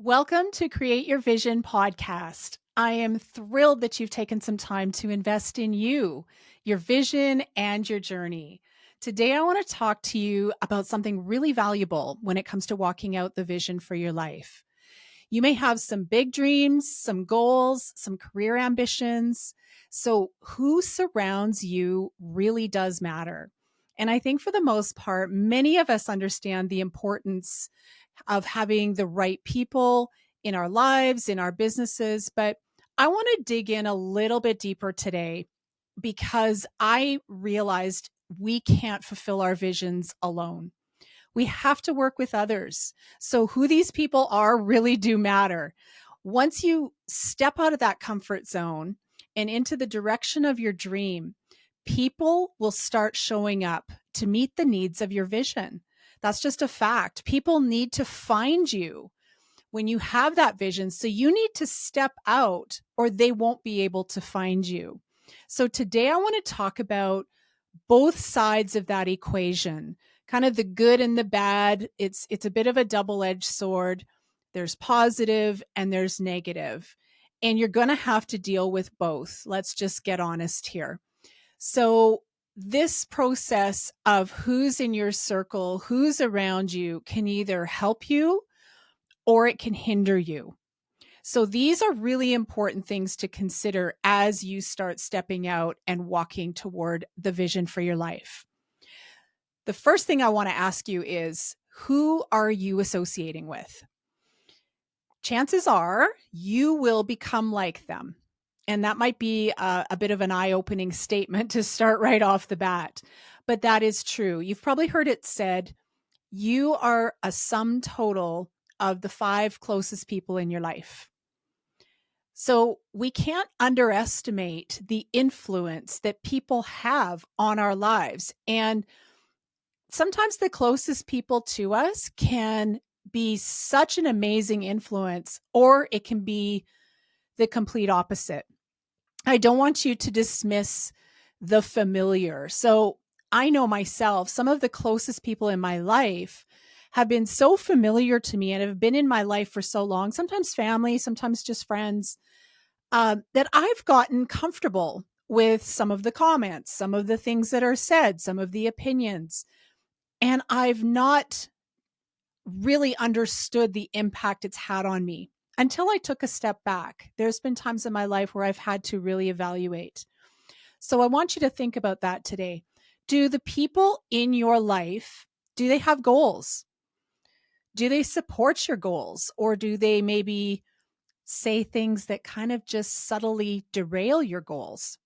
Welcome to Create Your Vision podcast. I am thrilled that you've taken some time to invest in you, your vision, and your journey. Today, I want to talk to you about something really valuable when it comes to walking out the vision for your life. You may have some big dreams, some goals, some career ambitions. So, who surrounds you really does matter. And I think for the most part, many of us understand the importance of having the right people in our lives, in our businesses. But I want to dig in a little bit deeper today because I realized we can't fulfill our visions alone. We have to work with others. So, who these people are really do matter. Once you step out of that comfort zone and into the direction of your dream, people will start showing up to meet the needs of your vision. That's just a fact. People need to find you when you have that vision. So you need to step out or they won't be able to find you. So today I want to talk about both sides of that equation, kind of the good and the bad. It's a bit of a double-edged sword. There's positive and there's negative. And you're going to have to deal with both. Let's just get honest here. So, this process of who's in your circle, who's around you, can either help you or it can hinder you. So, these are really important things to consider as you start stepping out and walking toward the vision for your life. The first thing I want to ask you is, who are you associating with? Chances are you will become like them. And that might be a bit of an eye opening statement to start right off the bat. But that is true. You've probably heard it said, you are a sum total of the 5 closest people in your life. So we can't underestimate the influence that people have on our lives. And sometimes the closest people to us can be such an amazing influence, or it can be the complete opposite. I don't want you to dismiss the familiar. So I know myself, some of the closest people in my life have been so familiar to me and have been in my life for so long, sometimes family, sometimes just friends, that I've gotten comfortable with some of the comments, some of the things that are said, some of the opinions. And I've not really understood the impact it's had on me until I took a step back. There's been times in my life where I've had to really evaluate. So I want you to think about that today. Do the people in your life, do they have goals? Do they support your goals? Or do they maybe say things that kind of just subtly derail your goals?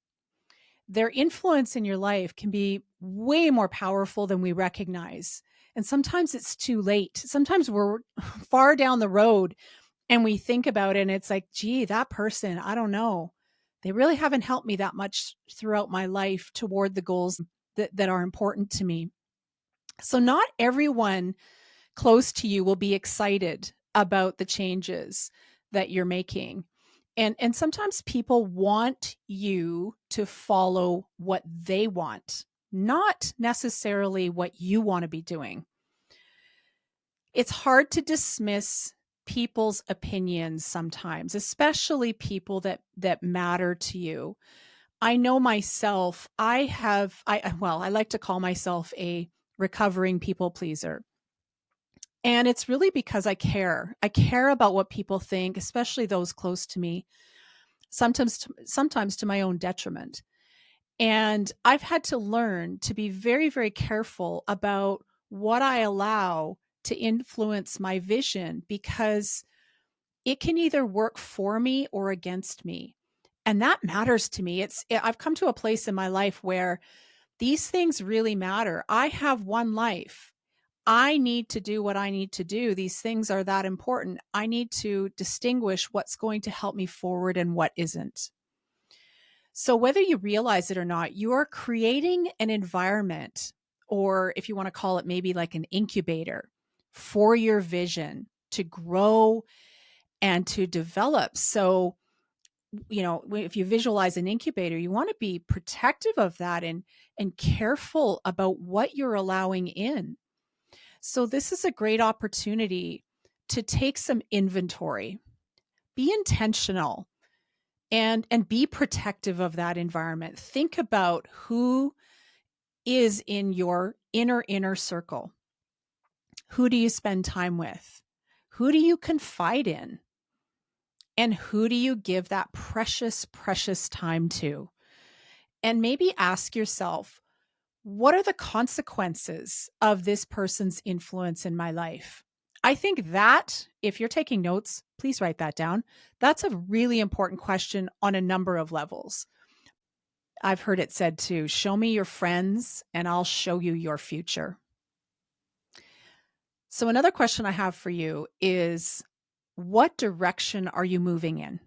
Their influence in your life can be way more powerful than we recognize. And sometimes it's too late. Sometimes we're far down the road and we think about it and it's like, gee, that person, I don't know. They really haven't helped me that much throughout my life toward the goals that are important to me. So, not everyone close to you will be excited about the changes that you're making. And sometimes people want you to follow what they want, not necessarily what you want to be doing. It's hard to dismiss people's opinions sometimes, especially people that matter to you. I know myself, I like to call myself a recovering people pleaser. And it's really because I care. I care about what people think, especially those close to me, sometimes to my own detriment. And I've had to learn to be very, very careful about what I allow to influence my vision because it can either work for me or against me. And that matters to me. I've come to a place in my life where these things really matter. I have one life. I need to do what I need to do. These things are that important. I need to distinguish what's going to help me forward and what isn't. So, whether you realize it or not, you are creating an environment, or if you want to call it maybe like an incubator for your vision to grow and to develop. So, if you visualize an incubator, you want to be protective of that and careful about what you're allowing in. So this is a great opportunity to take some inventory, be intentional, and be protective of that environment. Think about who is in your inner circle. Who do you spend time with? Who do you confide in? And who do you give that precious time to? And maybe ask yourself, what are the consequences of this person's influence in my life? I think that, if you're taking notes, please write that down. That's a really important question on a number of levels. I've heard it said too, show me your friends and I'll show you your future. So, another question I have for you is, what direction are you moving in?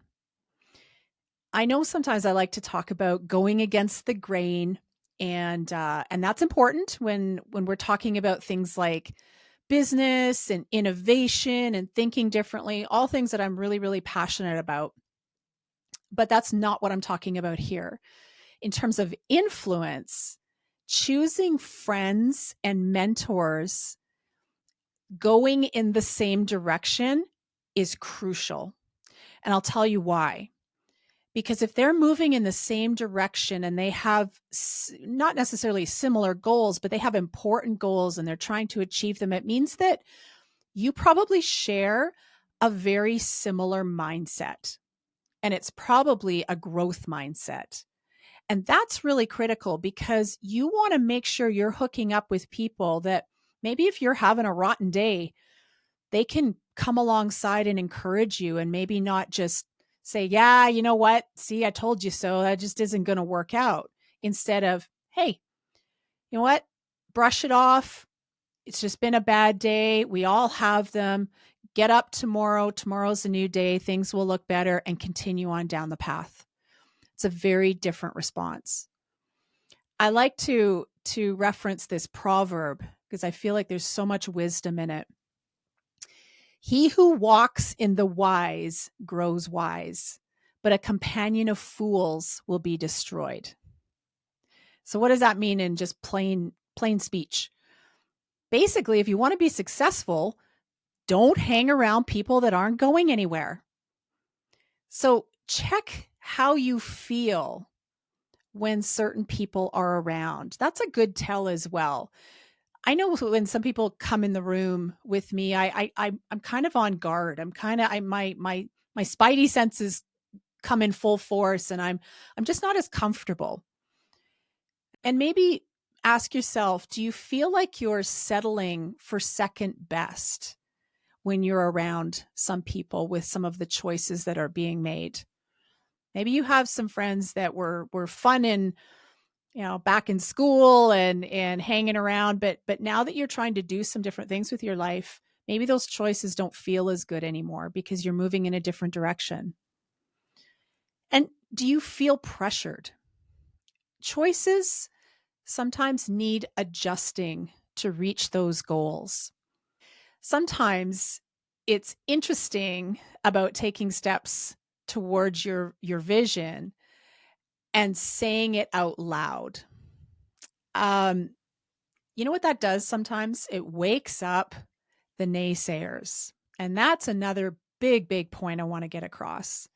I know sometimes I like to talk about going against the grain, and that's important when we're talking about things like business and innovation and thinking differently, all things that I'm really passionate about. But that's not what I'm talking about here. In terms of influence, choosing friends and mentors going in the same direction is crucial. And I'll tell you why. Because if they're moving in the same direction and they have not necessarily similar goals, but they have important goals and they're trying to achieve them, it means that you probably share a very similar mindset. And it's probably a growth mindset. And that's really critical because you want to make sure you're hooking up with people that maybe if you're having a rotten day, they can come alongside and encourage you and maybe not just say, yeah, you know what? See, I told you so. That just isn't going to work out. Instead of, hey, you know what? Brush it off. It's just been a bad day. We all have them. Get up tomorrow. Tomorrow's a new day. Things will look better and continue on down the path. It's a very different response. I like to reference this proverb because I feel like there's so much wisdom in it. He who walks in the wise grows wise, but a companion of fools will be destroyed. So what does that mean in just plain speech? Basically, if you want to be successful, don't hang around people that aren't going anywhere. So check how you feel when certain people are around. That's a good tell as well. I know when some people come in the room with me, I'm kind of on guard. I'm kind of I my spidey senses come in full force, and I'm just not as comfortable. And maybe ask yourself, do you feel like you're settling for second best when you're around some people with some of the choices that are being made? Maybe you have some friends that were fun in, back in school and hanging around, but now that you're trying to do some different things with your life, maybe those choices don't feel as good anymore because you're moving in a different direction. And do you feel pressured? Choices sometimes need adjusting to reach those goals. Sometimes it's interesting about taking steps towards your vision and saying it out loud. Um, you know what that does sometimes? It wakes up the naysayers. And that's another big point I want to get across.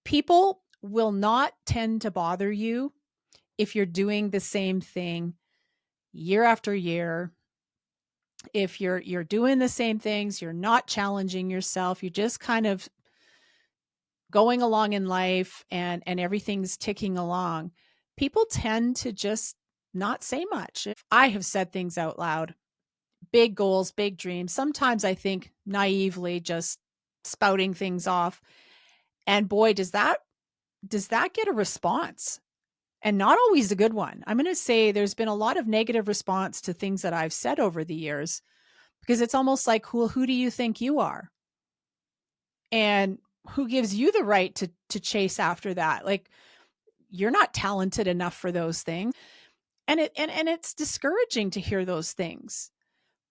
People will not tend to bother you if you're doing the same thing year after year. If you're doing the same things, you're not challenging yourself, you're just kind of going along in life and everything's ticking along. People tend to just not say much. I have said things out loud, big goals, big dreams. Sometimes I think naively just spouting things off. And boy, does that get a response? And not always a good one. I'm going to say there's been a lot of negative response to things that I've said over the years because it's almost like, well, who do you think you are? And who gives you the right to chase after that? Like, you're not talented enough for those things. And it's discouraging to hear those things.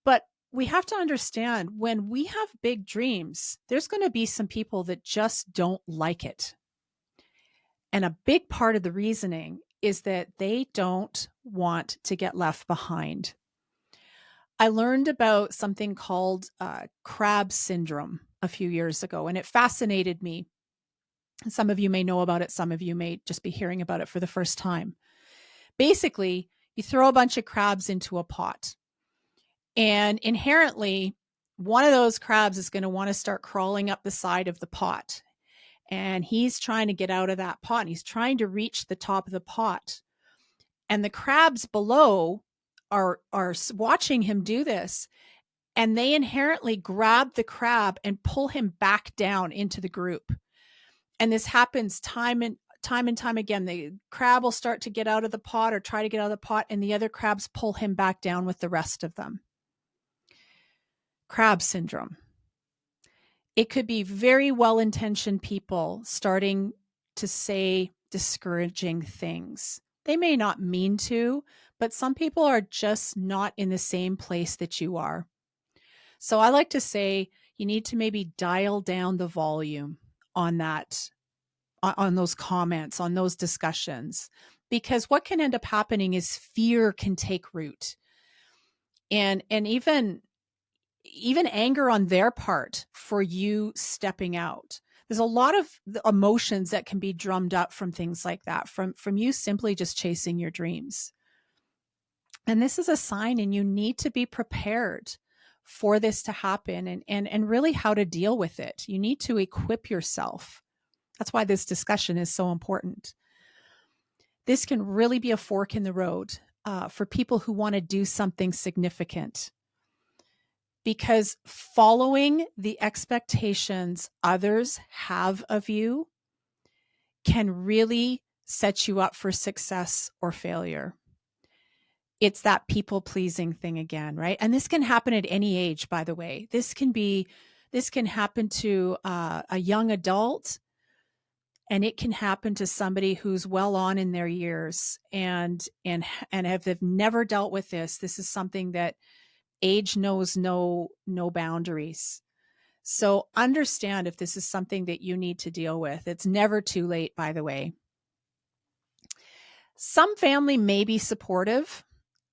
But we have to understand when we have big dreams, there's going to be some people that just don't like it. And a big part of the reasoning is that they don't want to get left behind. I learned about something called crab syndrome a few years ago, and it fascinated me. Some of you may know about it, some of you may just be hearing about it for the first time. Basically, you throw a bunch of crabs into a pot, and inherently, one of those crabs is going to want to start crawling up the side of the pot. And he's trying to get out of that pot, and he's trying to reach the top of the pot. And the crabs below are watching him do this, and they inherently grab the crab and pull him back down into the group. And this happens time and time again. The crab will start to get out of the pot or try to get out of the pot, and the other crabs pull him back down with the rest of them. Crab syndrome. It could be very well-intentioned people starting to say discouraging things. They may not mean to, but some people are just not in the same place that you are. So I like to say you need to maybe dial down the volume on that, on those comments, on those discussions, because what can end up happening is fear can take root, and even anger on their part for you stepping out. There's a lot of emotions that can be drummed up from things like that, from you simply just chasing your dreams. And this is a sign, and you need to be prepared for this to happen, and really how to deal with it. You need to equip yourself. That's why this discussion is so important. This can really be a fork in the road for people who want to do something significant, because following the expectations others have of you can really set you up for success or failure. It's that people pleasing thing again, right? And this can happen at any age, by the way. This can happen to a young adult, and it can happen to somebody who's well on in their years, and if they've never dealt with this. This is something that age knows no boundaries. So understand if this is something that you need to deal with. It's never too late, by the way. Some family may be supportive,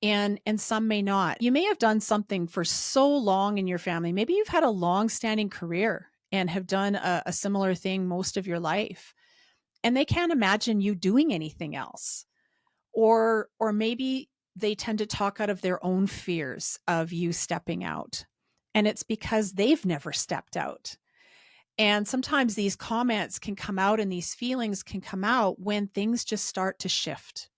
and some may not. You may have done something for so long in your family. Maybe you've had a long-standing career and have done a similar thing most of your life, and they can't imagine you doing anything else. Or maybe they tend to talk out of their own fears of you stepping out, and it's because they've never stepped out. And sometimes these comments can come out, and these feelings can come out when things just start to shift.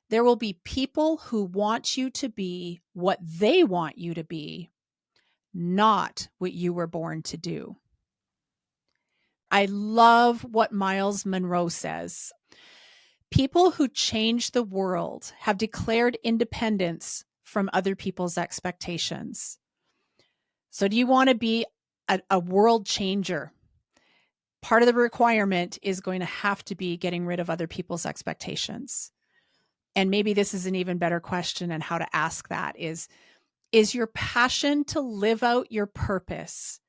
There will be people who want you to be what they want you to be, not what you were born to do. I love what Miles Monroe says. People who change the world have declared independence from other people's expectations. So do you want to be a world changer? Part of the requirement is going to have to be getting rid of other people's expectations. And maybe this is an even better question, and how to ask that is your passion to live out your purpose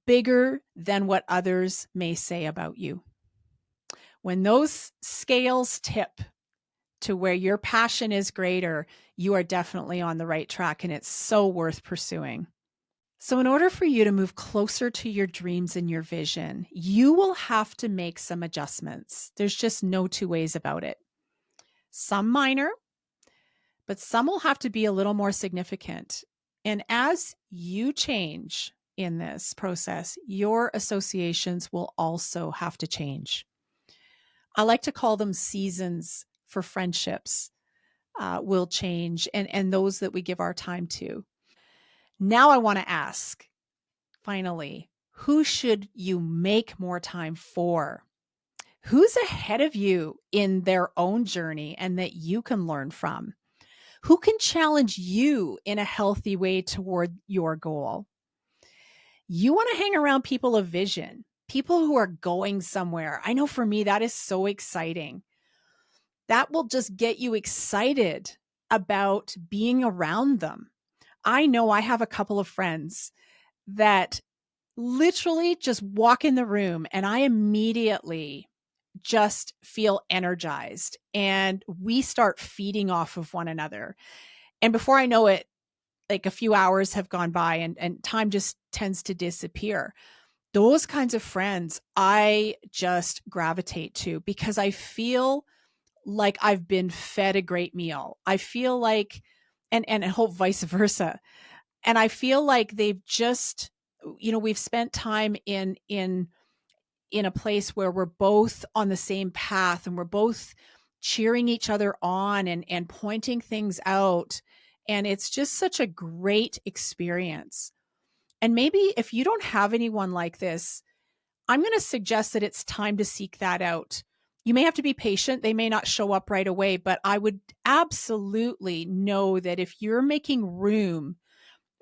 bigger than what others may say about you? When those scales tip to where your passion is greater, you are definitely on the right track, and it's so worth pursuing. So in order for you to move closer to your dreams and your vision, you will have to make some adjustments. There's just no two ways about it. Some minor, but some will have to be a little more significant. And as you change in this process, your associations will also have to change. I like to call them seasons for friendships will change, and those that we give our time to. Now I want to ask, finally, who should you make more time for? Who's ahead of you in their own journey and that you can learn from? Who can challenge you in a healthy way toward your goal? You want to hang around people of vision, people who are going somewhere. I know for me, that is so exciting. That will just get you excited about being around them. I know I have a couple of friends that literally just walk in the room, and I immediately just feel energized, and we start feeding off of one another. And before I know it, like a few hours have gone by and time just tends to disappear. Those kinds of friends I just gravitate to because I feel like I've been fed a great meal. I feel like, and I hope vice versa. And I feel like they've just, we've spent time in a place where we're both on the same path and we're both cheering each other on and pointing things out. And it's just such a great experience. And maybe if you don't have anyone like this, I'm going to suggest that it's time to seek that out. You may have to be patient. They may not show up right away, but I would absolutely know that if you're making room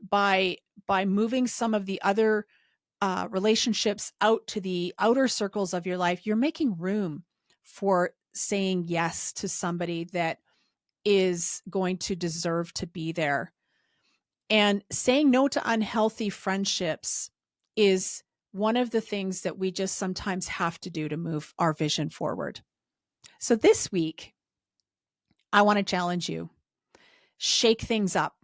by moving some of the other relationships out to the outer circles of your life, you're making room for saying yes to somebody that is going to deserve to be there. And saying no to unhealthy friendships is one of the things that we just sometimes have to do to move our vision forward. So this week, I want to challenge you. Shake things up.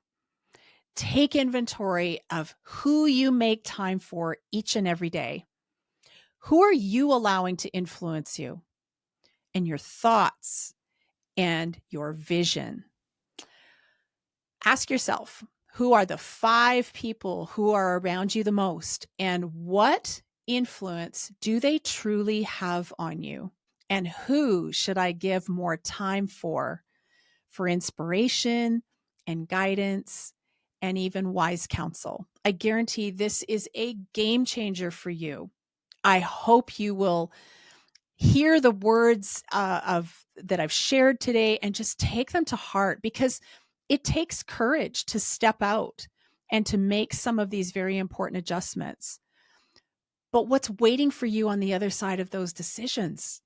Take inventory of who you make time for each and every day. Who are you allowing to influence you and your thoughts and your vision? Ask yourself, who are the 5 people who are around you the most, and what influence do they truly have on you? And who should I give more time for inspiration and guidance and even wise counsel? I guarantee this is a game changer for you. I hope you will hear the words of that I've shared today and just take them to heart, because it takes courage to step out and to make some of these very important adjustments. But what's waiting for you on the other side of those decisions?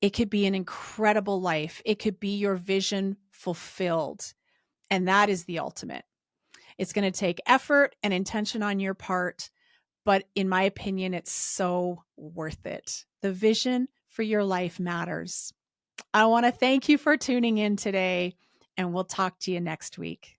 It could be an incredible life. It could be your vision fulfilled. And that is the ultimate. It's going to take effort and intention on your part, but in my opinion, it's so worth it. The vision for your life matters. I want to thank you for tuning in today, and we'll talk to you next week.